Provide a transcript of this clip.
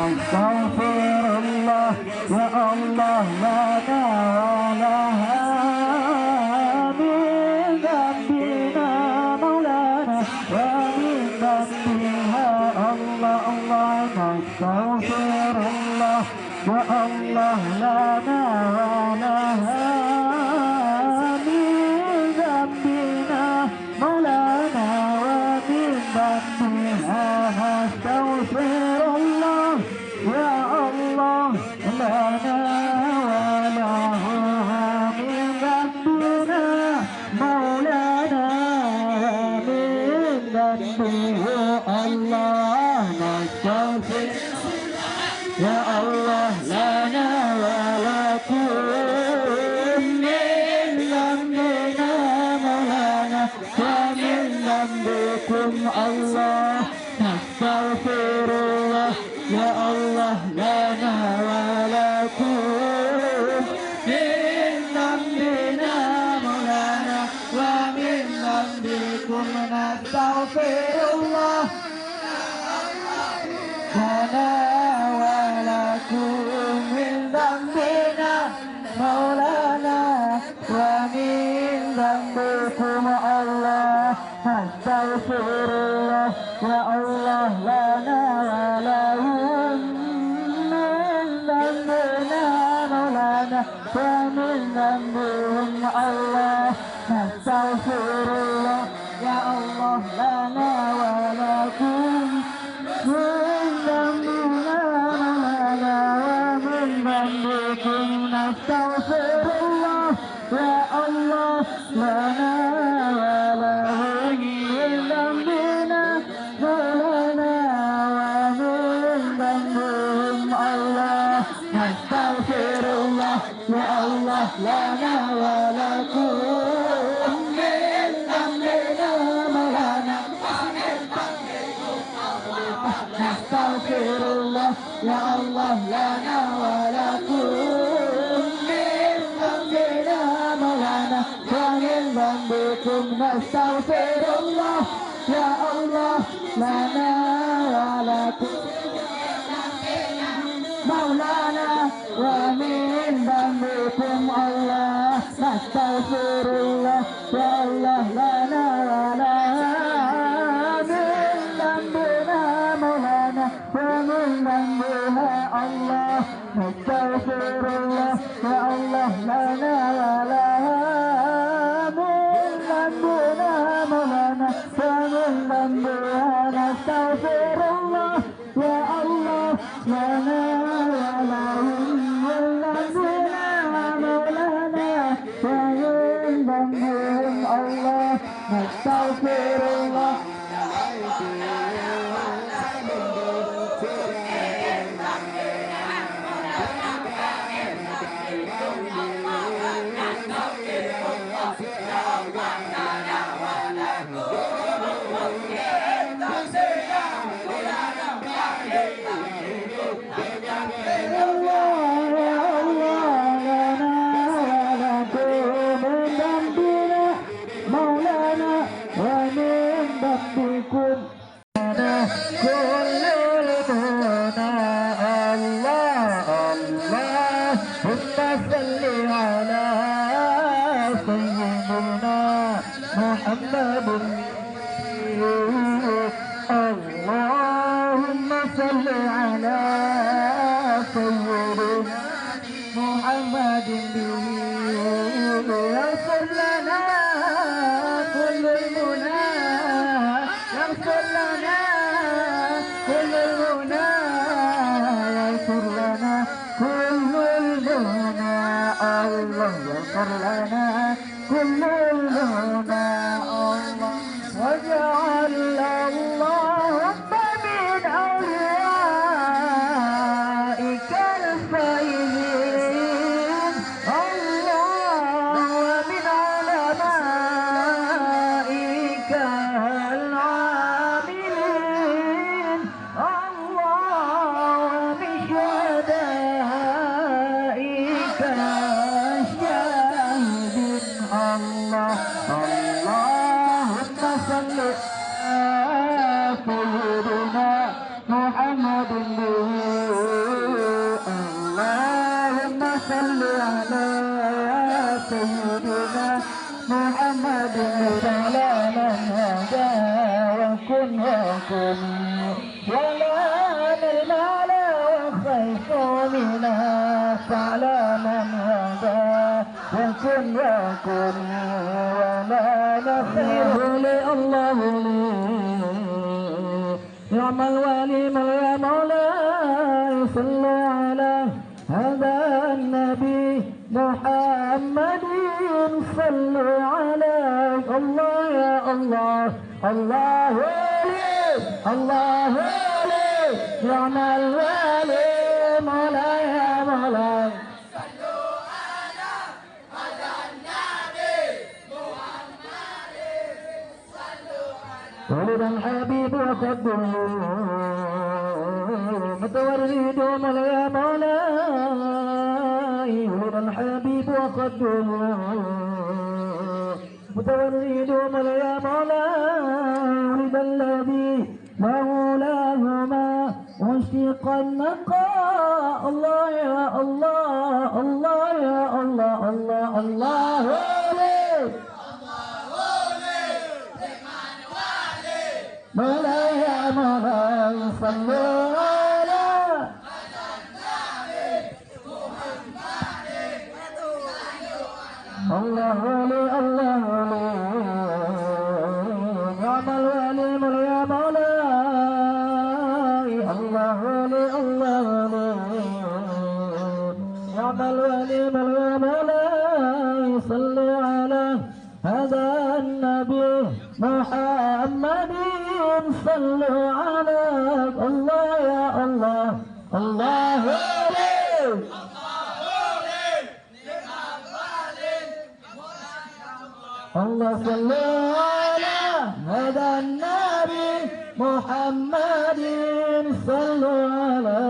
نستغفر الله يا الله لنا ولها من ذنبنا مولانا ومن ذنبها الله الله نستغفر الله يا الله لنا ولها من ذنبنا مولانا ومن ذنبها نستغفر الله يا الله لنا ولها من ذنبنا مولانا ومن ذنبه الله نستغفر يا الله لنا ولكم من ذنبنا مولانا ومن ذنبكم الله نستغفر الله يا الله لنا ولكم من ذنبنا مولانا ومن ذنبكم نستغفر الله لنا من ذنبنا مولانا ومن ذنبكم الله نستغفر الله يا الله لنا ولهم من ذنبنا مولانا ومن ذنبهم الله نستغفر الله يا الله لنا ولكم من ذنبنا مولانا ومن ذنبكم نستغفر الله يا الله لنا ولهم من ذنبنا مولانا ومن ذنبهم الله نستغفر الله يا الله لنا ولكم من ذنبنا مولانا نستغفر الله يا الله لنا ولكم من ذنبنا مولانا ومن ذنبكم نستغفر الله يا الله لنا ولكم مولانا ومن ذنبكم الله نستغفر الله يا الله لنا ومن ذنبها الله نستغفر الله يا الله لنا ولها من ذنبنا مولانا ومن ذنبها نستغفر الله يا الله لنا ولهم من ذنبنا مولانا ومن ذنبهم الله نستغفر الله محمد اللهم صل على سيدنا محمد يغفر لنا كل المنى يغفر لنا كل المنى يغفر لنا كل المنى الله يغفر لنا كل المنى الله وجعل الله من أوليائك الفائزين الله ومن علمائك العاملين الله ومن شهدائك الشاهدين الله صل على سيدنا محمد على من هدى وكن وكن ولا نرمال وخيف منا على من هدى وكن وكن ولا نخيف لي الله لي نعم الوالي يا مولاي صلوا على هذا النبي محمد صلوا عليه الله يا الله الله لي الله لي نعم الوالي مولاي يا مولاي ولد الحبيب وقدمه متورد يا مولاي ولد الحبيب وقدمه متورد يا مولاي ولد الذي مولاهما واشتق النقاء الله يا الله الله يا الله الله الله مولاي يا مولاي صلوا على الله ولي الله ولي نعم الولي يا مولاي الله ولي الله ولي نعم الولي يا مولاي صلوا على هذا النبي محمد صلوا على الله يا الله الله الله صلوا على هذا النبي محمد صلوا على